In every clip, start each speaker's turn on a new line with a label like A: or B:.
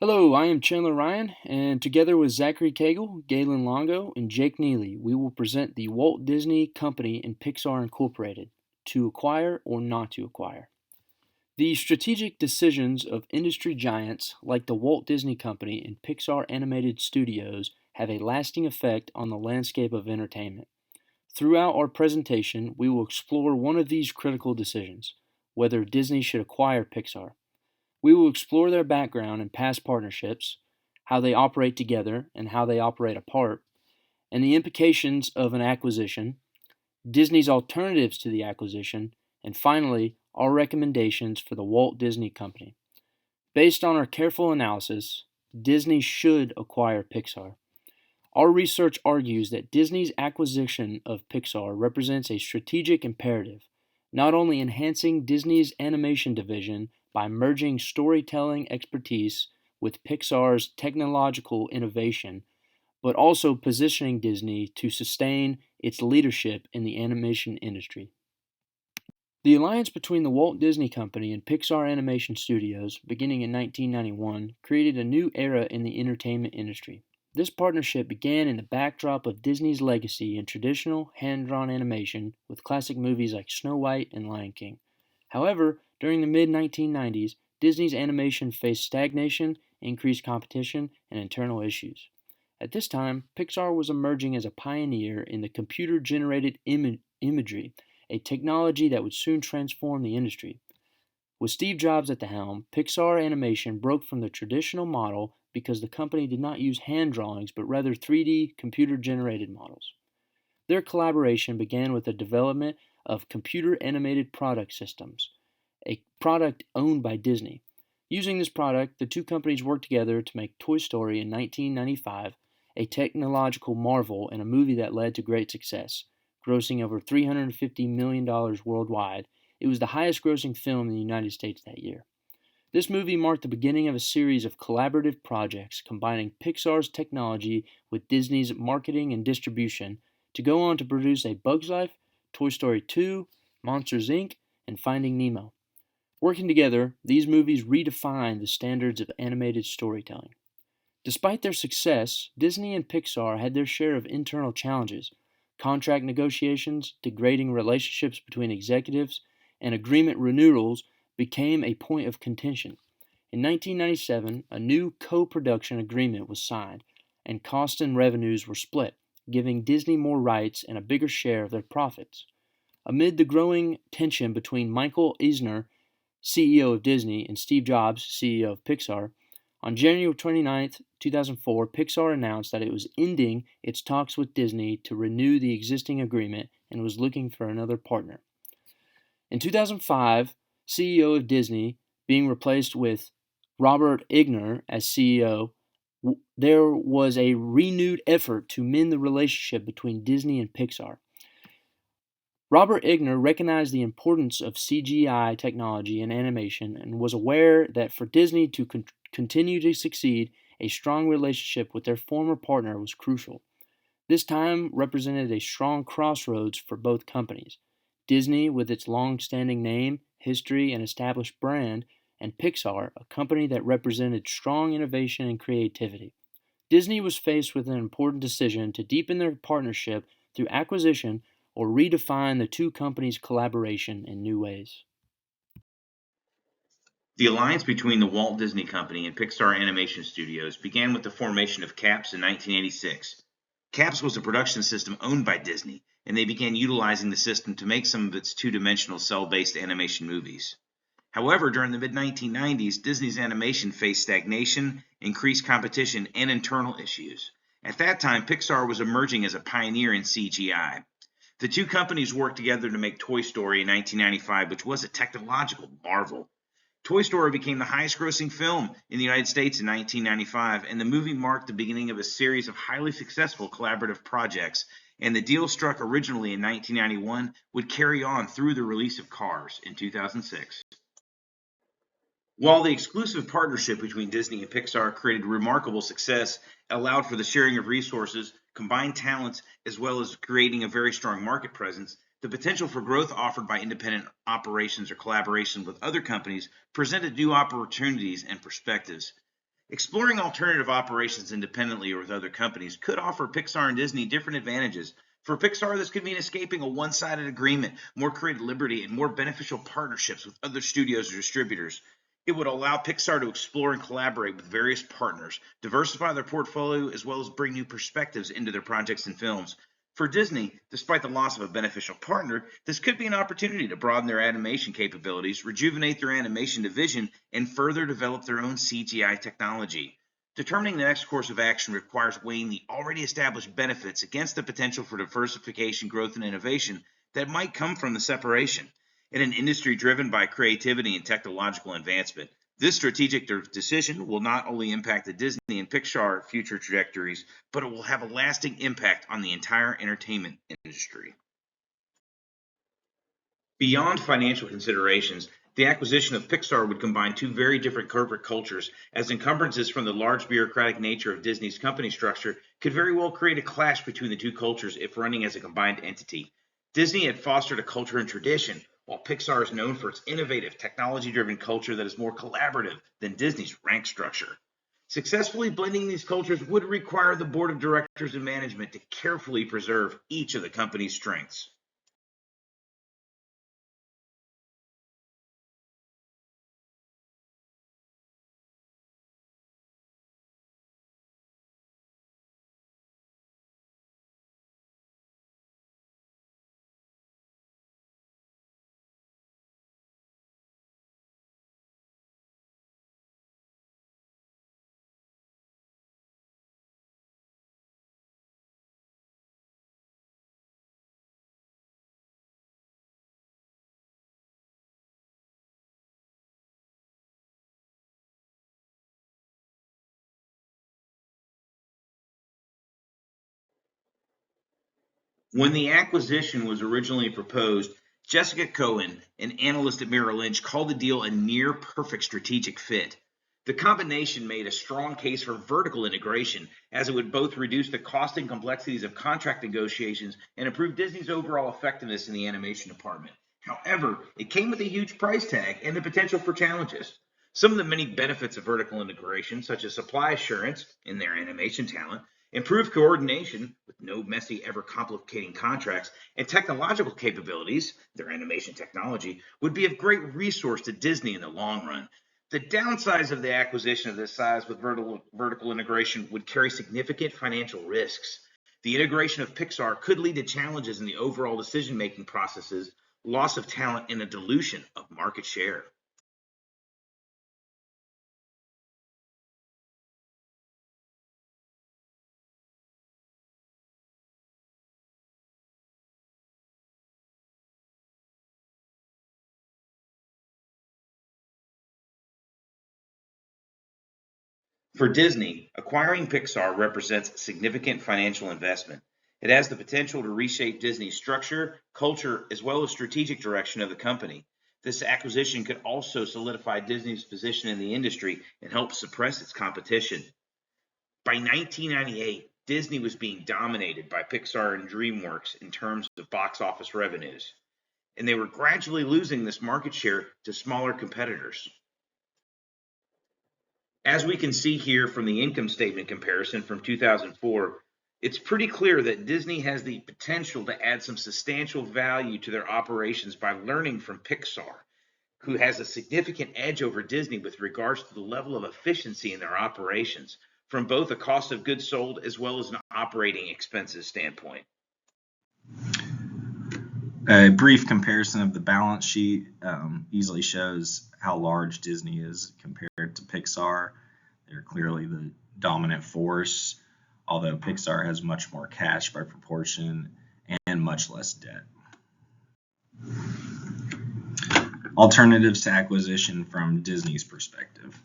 A: Hello, I am Chandler Ryan, and together with Zachary Cagle, Galen Longo, and Jake Neely, we will present the Walt Disney Company and Pixar Incorporated, to acquire or not to acquire. The strategic decisions of industry giants like the Walt Disney Company and Pixar Animated Studios have a lasting effect on the landscape of entertainment. Throughout our presentation, we will explore one of these critical decisions, whether Disney should acquire Pixar. We will explore their background and past partnerships, how they operate together and how they operate apart, and the implications of an acquisition, Disney's alternatives to the acquisition, and finally, our recommendations for the Walt Disney Company. Based on our careful analysis, Disney should acquire Pixar. Our research argues that Disney's acquisition of Pixar represents a strategic imperative, not only enhancing Disney's animation division by merging storytelling expertise with Pixar's technological innovation, but also positioning Disney to sustain its leadership in the animation industry. The alliance between the Walt Disney Company and Pixar Animation Studios, beginning in 1991, created a new era in the entertainment industry. This partnership began in the backdrop of Disney's legacy in traditional hand-drawn animation with classic movies like Snow White and Lion King. However, during the mid-1990s, Disney's animation faced stagnation, increased competition, and internal issues. At this time, Pixar was emerging as a pioneer in the computer-generated imagery, a technology that would soon transform the industry. With Steve Jobs at the helm, Pixar Animation broke from the traditional model because the company did not use hand drawings but rather 3D computer generated models. Their collaboration began with the development of computer animated product systems, a product owned by Disney. Using this product, the two companies worked together to make Toy Story in 1995, a technological marvel and a movie that led to great success, grossing over $350 million worldwide. It was the highest grossing film in the United States that year. This movie marked the beginning of a series of collaborative projects combining Pixar's technology with Disney's marketing and distribution to go on to produce A Bug's Life, Toy Story 2, Monsters Inc., and Finding Nemo. Working together, these movies redefined the standards of animated storytelling. Despite their success, Disney and Pixar had their share of internal challenges: contract negotiations, degrading relationships between executives, and agreement renewals became a point of contention. In 1997, a new co-production agreement was signed, and costs and revenues were split, giving Disney more rights and a bigger share of their profits. Amid the growing tension between Michael Eisner, CEO of Disney, and Steve Jobs, CEO of Pixar, on January 29, 2004, Pixar announced that it was ending its talks with Disney to renew the existing agreement and was looking for another partner. In 2005, CEO of Disney being replaced with Robert Iger as CEO, there was a renewed effort to mend the relationship between Disney and Pixar. Robert Iger recognized the importance of CGI technology in animation and was aware that for Disney to continue to succeed, a strong relationship with their former partner was crucial. This time represented a strong crossroads for both companies: Disney, with its long-standing name, history, and established brand, and Pixar, a company that represented strong innovation and creativity. Disney was faced with an important decision to deepen their partnership through acquisition or redefine the two companies' collaboration in new ways.
B: The alliance between the Walt Disney Company and Pixar Animation Studios began with the formation of CAPS in 1986. CAPS was a production system owned by Disney, and they began utilizing the system to make some of its two-dimensional cell-based animation movies. However, during the mid-1990s, Disney's animation faced stagnation, increased competition, and internal issues. At that time, Pixar was emerging as a pioneer in CGI. The two companies worked together to make Toy Story in 1995, which was a technological marvel. Toy Story became the highest grossing film in the United States in 1995, and the movie marked the beginning of a series of highly successful collaborative projects, and the deal struck originally in 1991 would carry on through the release of Cars in 2006. While the exclusive partnership between Disney and Pixar created remarkable success, it allowed for the sharing of resources, combined talents, as well as creating a very strong market presence, the potential for growth offered by independent operations or collaboration with other companies presented new opportunities and perspectives. Exploring alternative operations independently or with other companies could offer Pixar and Disney different advantages. For Pixar, this could mean escaping a one sided agreement, more creative liberty, and more beneficial partnerships with other studios or distributors. It would allow Pixar to explore and collaborate with various partners, diversify their portfolio, as well as bring new perspectives into their projects and films. For Disney, despite the loss of a beneficial partner, this could be an opportunity to broaden their animation capabilities, rejuvenate their animation division, and further develop their own CGI technology. Determining the next course of action requires weighing the already established benefits against the potential for diversification, growth, and innovation that might come from the separation. In an industry driven by creativity and technological advancement, this strategic decision will not only impact the Disney and Pixar future trajectories, but it will have a lasting impact on the entire entertainment industry. Beyond financial considerations, the acquisition of Pixar would combine two very different corporate cultures, as encumbrances from the large bureaucratic nature of Disney's company structure could very well create a clash between the two cultures if running as a combined entity. Disney had fostered a culture and tradition, while Pixar is known for its innovative, technology driven culture that is more collaborative than Disney's rank structure. Successfully blending these cultures would require the board of directors and management to carefully preserve each of the company's strengths. When the acquisition was originally proposed, Jessica Cohen, an analyst at Merrill Lynch, called the deal a near perfect strategic fit. The combination made a strong case for vertical integration, as it would both reduce the cost and complexities of contract negotiations and improve Disney's overall effectiveness in the animation department. However, it came with a huge price tag and the potential for challenges. Some of the many benefits of vertical integration, such as supply assurance in their animation talent, improved coordination with no messy, ever complicating contracts, and technological capabilities, their animation technology, would be of great resource to Disney in the long run. The downsides of the acquisition of this size with vertical integration would carry significant financial risks. The integration of Pixar could lead to challenges in the overall decision making processes, loss of talent, and a dilution of market share. For Disney, acquiring Pixar represents significant financial investment. It has the potential to reshape Disney's structure, culture, as well as strategic direction of the company. This acquisition could also solidify Disney's position in the industry and help suppress its competition. By 1998, Disney was being dominated by Pixar and DreamWorks in terms of box office revenues, and they were gradually losing this market share to smaller competitors. As we can see here from the income statement comparison from 2004, it's pretty clear that Disney has the potential to add some substantial value to their operations by learning from Pixar, who has a significant edge over Disney with regards to the level of efficiency in their operations, from both a cost of goods sold as well as an operating expenses standpoint.
C: A brief comparison of the balance sheet easily shows how large Disney is compared to Pixar. They're clearly the dominant force, although Pixar has much more cash by proportion and much less debt. Alternatives to acquisition from Disney's perspective.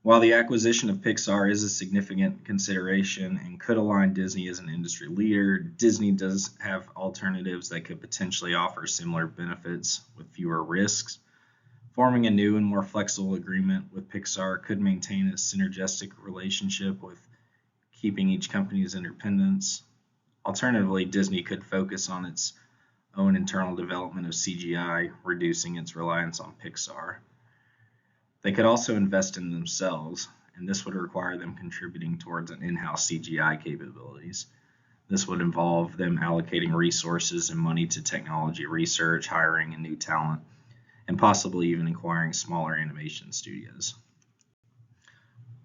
C: While the acquisition of Pixar is a significant consideration and could align Disney as an industry leader, Disney does have alternatives that could potentially offer similar benefits with fewer risks. Forming a new and more flexible agreement with Pixar could maintain a synergistic relationship with keeping each company's independence. Alternatively, Disney could focus on its own internal development of CGI, reducing its reliance on Pixar. They could also invest in themselves, and this would require them contributing towards an in-house CGI capabilities. This would involve them allocating resources and money to technology research, hiring a new talent, and possibly even acquiring smaller animation studios.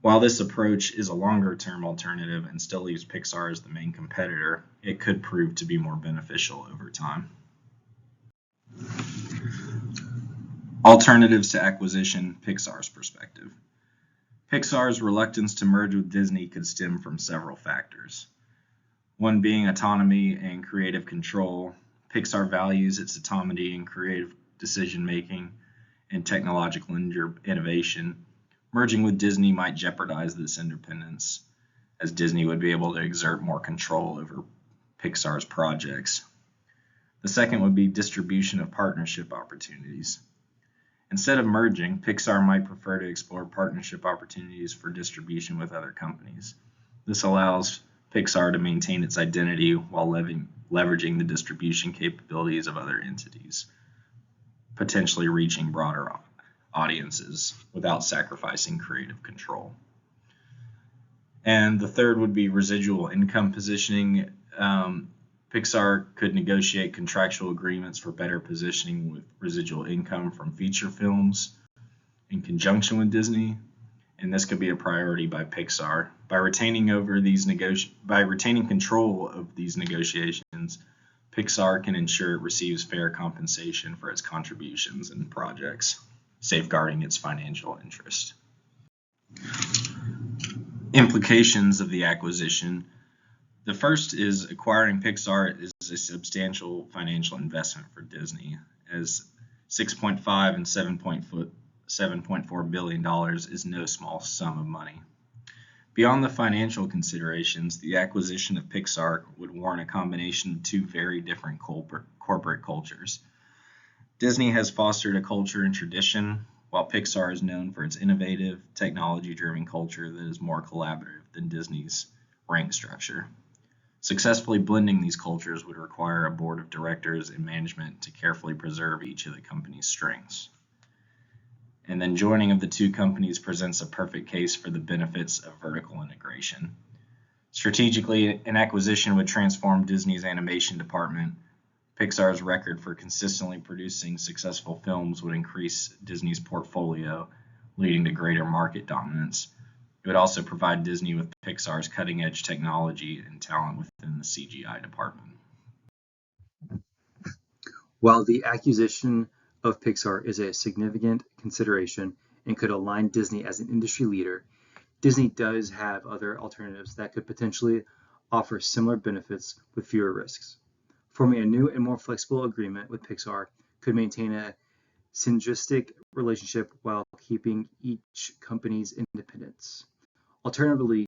C: While this approach is a longer-term alternative and still leaves Pixar as the main competitor, it could prove to be more beneficial over time. Alternatives to acquisition, Pixar's perspective. Pixar's reluctance to merge with Disney could stem from several factors. One being autonomy and creative control. Pixar values its autonomy in creative decision-making and technological innovation. Merging with Disney might jeopardize this independence, as Disney would be able to exert more control over Pixar's projects. The second would be distribution of partnership opportunities. Instead of merging, Pixar might prefer to explore partnership opportunities for distribution with other companies. This allows Pixar to maintain its identity while leveraging the distribution capabilities of other entities, potentially reaching broader audiences without sacrificing creative control. And the third would be residual income positioning. Pixar could negotiate contractual agreements for better positioning with residual income from feature films in conjunction with Disney, and this could be a priority by Pixar. By retaining control of these negotiations, Pixar can ensure it receives fair compensation for its contributions and projects, safeguarding its financial interest. Implications of the acquisition. The first is acquiring Pixar is a substantial financial investment for Disney, as $6.5 and $7.4 billion is no small sum of money. Beyond the financial considerations, the acquisition of Pixar would warrant a combination of two very different corporate cultures. Disney has fostered a culture and tradition, while Pixar is known for its innovative, technology-driven culture that is more collaborative than Disney's rank structure. Successfully blending these cultures would require a board of directors and management to carefully preserve each of the company's strengths. And then joining of the two companies presents a perfect case for the benefits of vertical integration. Strategically, an acquisition would transform Disney's animation department. Pixar's record for consistently producing successful films would increase Disney's portfolio, leading to greater market dominance. It would also provide Disney with Pixar's cutting-edge technology and talent within the CGI department.
A: While the acquisition of Pixar is a significant consideration and could align Disney as an industry leader, Disney does have other alternatives that could potentially offer similar benefits with fewer risks. Forming a new and more flexible agreement with Pixar could maintain a synergistic relationship while keeping each company's independence. Alternatively,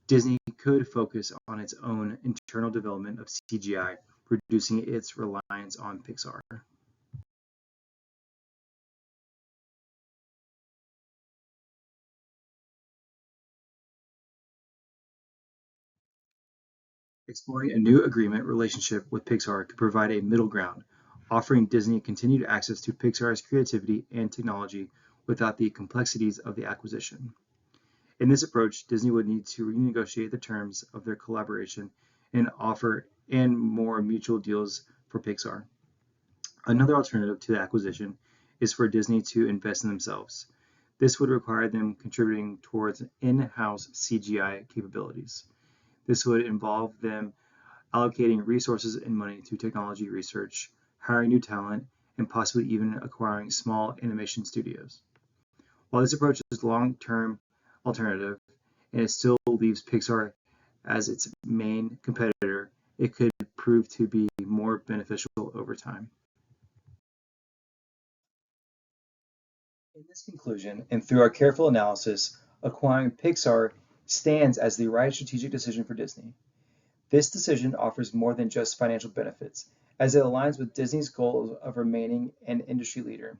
A: Disney could focus on its own internal development of CGI, reducing its reliance on Pixar. Exploring a new agreement relationship with Pixar could provide a middle ground, offering Disney continued access to Pixar's creativity and technology without the complexities of the acquisition. In this approach, Disney would need to renegotiate the terms of their collaboration and offer more mutual deals for Pixar. Another alternative to the acquisition is for Disney to invest in themselves. This would require them contributing towards in-house CGI capabilities. This would involve them allocating resources and money to technology research, hiring new talent, and possibly even acquiring small animation studios. While this approach is a long-term alternative and it still leaves Pixar as its main competitor, it could prove to be more beneficial over time. In this conclusion, and through our careful analysis, acquiring Pixar stands as the right strategic decision for Disney. This decision offers more than just financial benefits, as it aligns with Disney's goal of remaining an industry leader.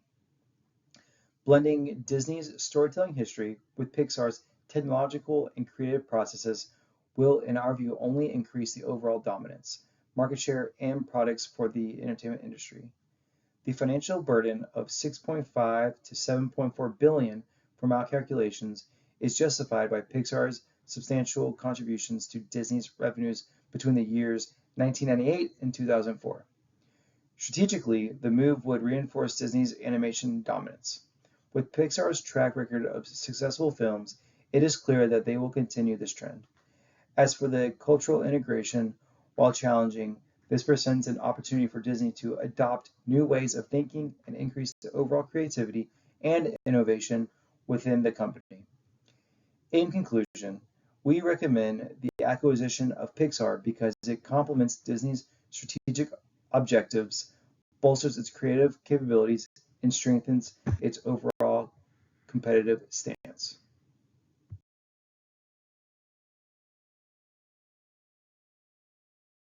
A: Blending Disney's storytelling history with Pixar's technological and creative processes will, in our view, only increase the overall dominance, market share, and products for the entertainment industry. The financial burden of $6.5 to $7.4 billion
D: our calculations is justified by Pixar's substantial contributions to Disney's revenues between the years 1998 and 2004. Strategically, the move would reinforce Disney's animation dominance. With Pixar's track record of successful films, it is clear that they will continue this trend. As for the cultural integration, while challenging, this presents an opportunity for Disney to adopt new ways of thinking and increase the overall creativity and innovation within the company. In conclusion, we recommend the acquisition of Pixar because it complements Disney's strategic objectives, bolsters its creative capabilities, and strengthens its overall competitive stance.